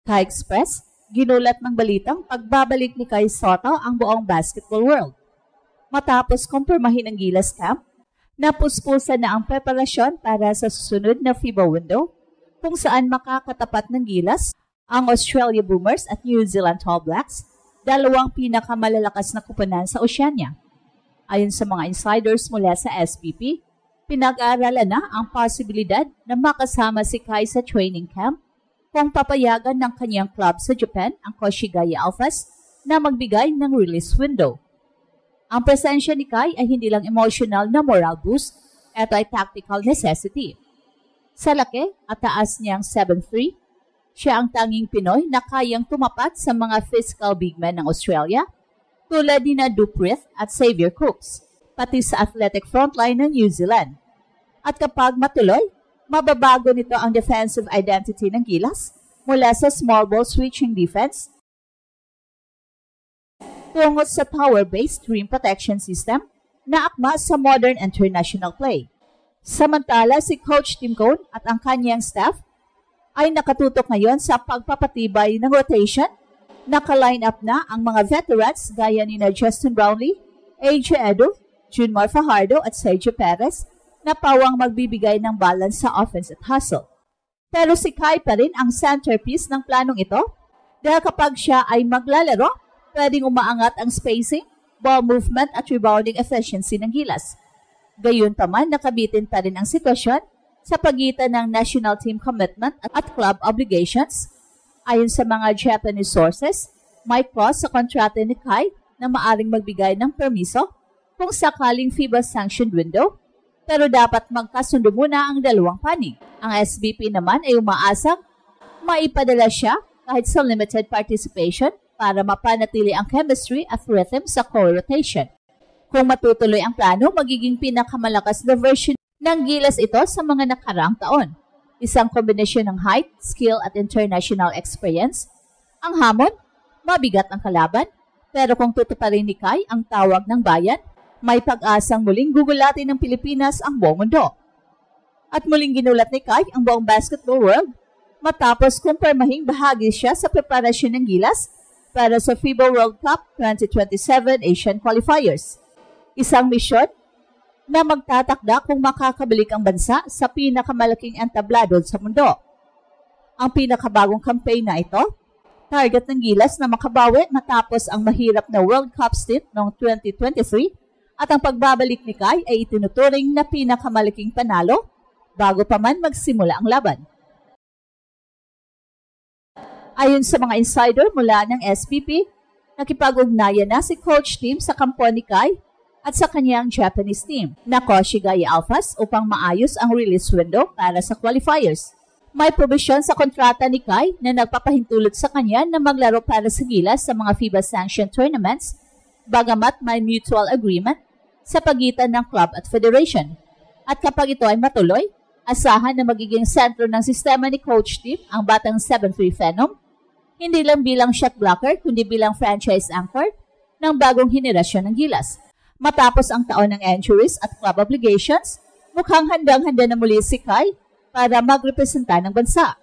Kai Express, ginulat ng balitang pagbabalik ni Kai Sotto ang buong basketball world. Matapos kumpirmahin ang Gilas camp, napuspusan na ang preparasyon para sa susunod na FIBA window kung saan makakatapat ng Gilas ang Australia Boomers at New Zealand All Blacks, dalawang pinakamalalakas na kupunan sa Oceania. Ayon sa mga insiders mula sa SPP, pinag-aaralan na ang posibilidad na makasama si Kai sa training camp kung papayagan ng kanyang club sa Japan, ang Koshigaya Alphas, na magbigay ng release window. Ang presensya ni Kai ay hindi lang emotional na moral boost, ito ay tactical necessity. Sa laki at taas niyang 7'3", siya ang tanging Pinoy na kayang tumapat sa mga physical big men ng Australia, tulad ni Duprith at Xavier Cooks, pati sa athletic frontline ng New Zealand. At kapag matuloy, mababago nito ang defensive identity ng Gilas mula sa small ball switching defense tungo sa tower-based rim protection system na akma sa modern international play. Samantala, si Coach Tim Cone at ang kanyang staff ay nakatutok ngayon sa pagpapatibay ng rotation. Naka-line up na ang mga veterans gaya ni Justin Brownlee, AJ Edu, Junmar Fajardo at Sergio Perez na pawang magbibigay ng balance sa offense at hustle. Pero si Kai pa rin ang centerpiece ng planong ito dahil kapag siya ay maglalaro, pwedeng umaangat ang spacing, ball movement at rebounding efficiency ng Gilas. Gayunpaman, nakabitin pa rin ang sitwasyon sa pagitan ng national team commitment at club obligations. Ayon sa mga Japanese sources, may clause sa kontrata ni Kai na maaring magbigay ng permiso kung sakaling FIBA-sanctioned window, pero dapat magkasundo muna ang dalawang panig. Ang SBP naman ay umaasang maipadala siya kahit sa limited participation para mapanatili ang chemistry at rhythm sa co-rotation. Kung matutuloy ang plano, magiging pinakamalakas na version ng Gilas ito sa mga nakaraang taon. Isang kombinasyon ng height, skill at international experience. Ang hamon, mabigat ang kalaban, pero kung tutuparin ni Kai ang tawag ng bayan, may pag-asang muling gugulatin ng Pilipinas ang buong mundo. At muling ginulat ni Kai ang buong basketball world matapos kumpirmahing bahagi siya sa preparasyon ng Gilas para sa FIBA World Cup 2027 Asian Qualifiers. Isang misyon na magtatakda kung makakabalik ang bansa sa pinakamalaking entablado sa mundo. Ang pinakabagong campaign na ito, target ng Gilas na makabawi matapos ang mahirap na World Cup stint noong 2023 at ang pagbabalik ni Kai ay itinuturing na pinakamalaking panalo bago pa man magsimula ang laban. Ayon sa mga insider mula ng SPP, nakipag-ugnayan na si Coach Tim sa kampo ni Kai at sa kanyang Japanese team na Koshigaya Alphas upang maayos ang release window para sa qualifiers. May probisyon sa kontrata ni Kai na nagpapahintulot sa kanya na maglaro para sa Gilas sa mga FIBA-sanctioned tournaments, bagamat may mutual agreement sa pagitan ng club at federation. At kapag ito ay matuloy, asahan na magiging sentro ng sistema ni Coach Tim ang batang 7'3" Phenom, hindi lang bilang shot blocker kundi bilang franchise anchor ng bagong henerasyon ng Gilas. Matapos ang taon ng injuries at club obligations, mukhang handang-handa na muli si Kai para magrepresenta ng bansa.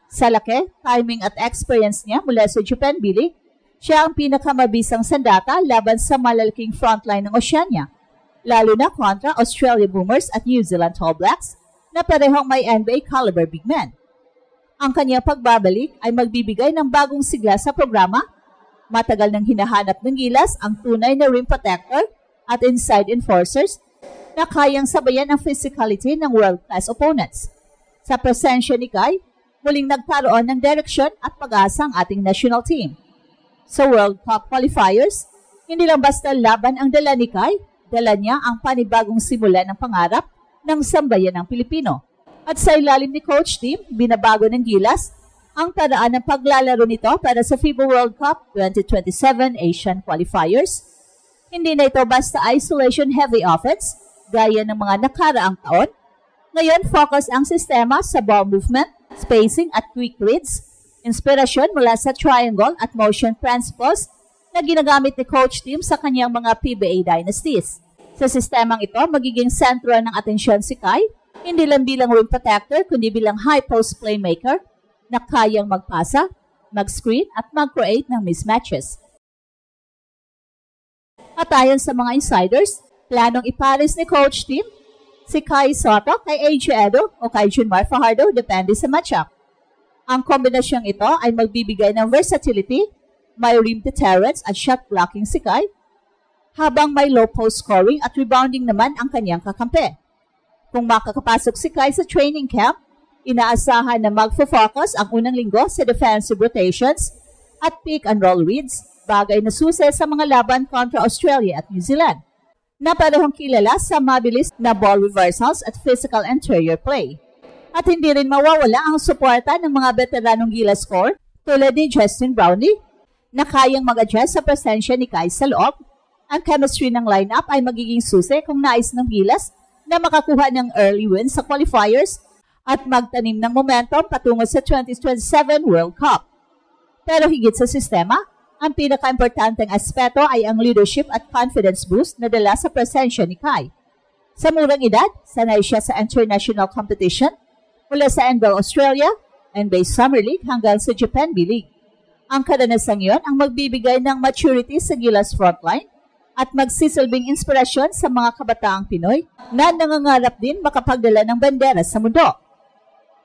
Sa laki, timing at experience niya mula sa Japan B-League, siya ang pinakamabisang sandata laban sa malalaking frontline ng Oceania, lalo na kontra Australia Boomers at New Zealand All Blacks na parehong may NBA caliber big men. Ang kanyang pagbabalik ay magbibigay ng bagong sigla sa programa. Matagal nang hinahanap ng Gilas ang tunay na rim protector at inside enforcers na kayang sabayan ang physicality ng world-class opponents. Sa presensya ni Kai, muling nagkaroon ng direksyon at pag-asa ang ating national team. Sa World Cup qualifiers, hindi lang basta laban ang dala ni Kai, dala niya ang panibagong simula ng pangarap ng sambayan ng Pilipino. At sa ilalim ni Coach Tim, binabago ng Gilas ang paraan ng paglalaro nito para sa FIBA World Cup 2027 Asian Qualifiers. Hindi na ito basta isolation-heavy offense, gaya ng mga nakaraang taon. Ngayon, focus ang sistema sa ball movement, spacing at quick reads, inspirasyon mula sa triangle at motion principles na ginagamit ni Coach Tim sa kanyang mga PBA dynasties. Sa sistemang ito, magiging sentro ng atensyon si Kai, hindi lang bilang rim protector, kundi bilang high post playmaker na kayang magpasa, mag-screen at mag-create ng mismatches. At ayon sa mga insiders, planong ipares ni Coach Tim si Kai Sotto kay AJ Edo o kay Junmar Fajardo depende sa matchup. Ang kombinasyong ito ay magbibigay ng versatility, may rim deterrence at shot blocking si Kai, habang may low post scoring at rebounding naman ang kanyang kakampi. Kung makakapasok si Kai sa training camp, inaasahan na magfo-focus ang unang linggo sa defensive rotations at pick and roll reads, bagay na susi sa mga laban kontra Australia at New Zealand, na parehong kilala sa mabilis na ball reversals at physical interior play. At hindi rin mawawala ang suporta ng mga veteranong Gilas core tulad ni Justin Brownlee, na kayang mag-adjust sa presensya ni Kai sa loob. Ang chemistry ng lineup ay magiging susi kung nais ng Gilas na makakuha ng early win sa qualifiers at magtanim ng momentum patungo sa 2027 World Cup. Pero higit sa sistema, ang pinaka-importanteng aspeto ay ang leadership at confidence boost na dala sa presensya ni Kai. Sa murang edad, sanay siya sa international competition mula sa NBL Australia, NBA Summer League hanggang sa Japan B-League. Ang karanasang iyon ang magbibigay ng maturity sa Gilas frontline at magsisilbing inspirasyon sa mga kabataang Pinoy na nangangarap din makapagdala ng bandera sa mundo.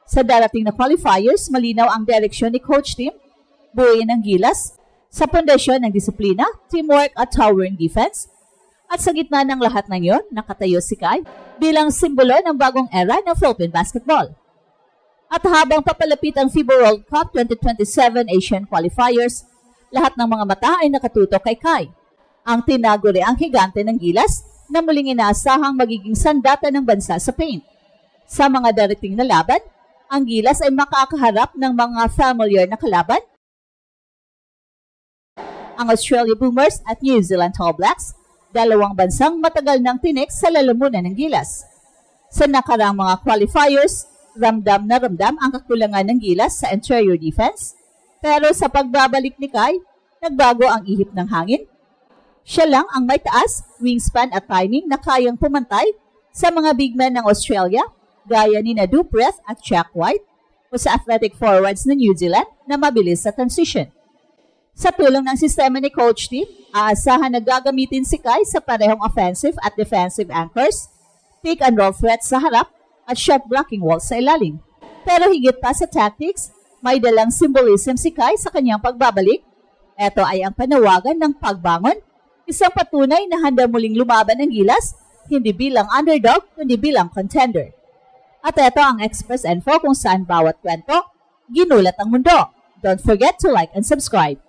Sa darating na qualifiers, malinaw ang direksyon ni Coach Tim, buuin ng Gilas, sa pundasyon ng disiplina, teamwork at towering defense. At sa gitna ng lahat ng iyon, nakatayo si Kai bilang simbolo ng bagong era ng Philippine basketball. At habang papalapit ang FIBA World Cup 2027 Asian Qualifiers, lahat ng mga mata ay nakatutok kay Kai, ang tinaguriang higante ng Gilas na muling inaasahang magiging sandata ng bansa sa paint. Sa mga darating na laban, ang Gilas ay makakaharap ng mga familiar na kalaban, ang Australia Boomers at New Zealand All Blacks, dalawang bansang matagal nang tinik sa lalamunan ng Gilas. Sa nakarang mga qualifiers, ramdam na ramdam ang kakulangan ng Gilas sa interior defense, pero sa pagbabalik ni Kai, nagbago ang ihip ng hangin. Siya lang ang may taas, wingspan at timing na kayang pumantay sa mga big men ng Australia, gaya ni Duprez at Jack White, o sa athletic forwards ng New Zealand na mabilis sa transition. Sa tulong ng sistema ni Coach Tim, aasahan na gagamitin si Kai sa parehong offensive at defensive anchors, pick and roll threats sa harap, at shot blocking walls sa ilalim. Pero higit pa sa tactics, may dalang symbolism si Kai sa kanyang pagbabalik. Ito ay ang panawagan ng pagbangon, isang patunay na handa muling lumaban ng Gilas, hindi bilang underdog, kundi bilang contender. At ito ang Express Info kung saan bawat kwento, ginulat ang mundo. Don't forget to like and subscribe.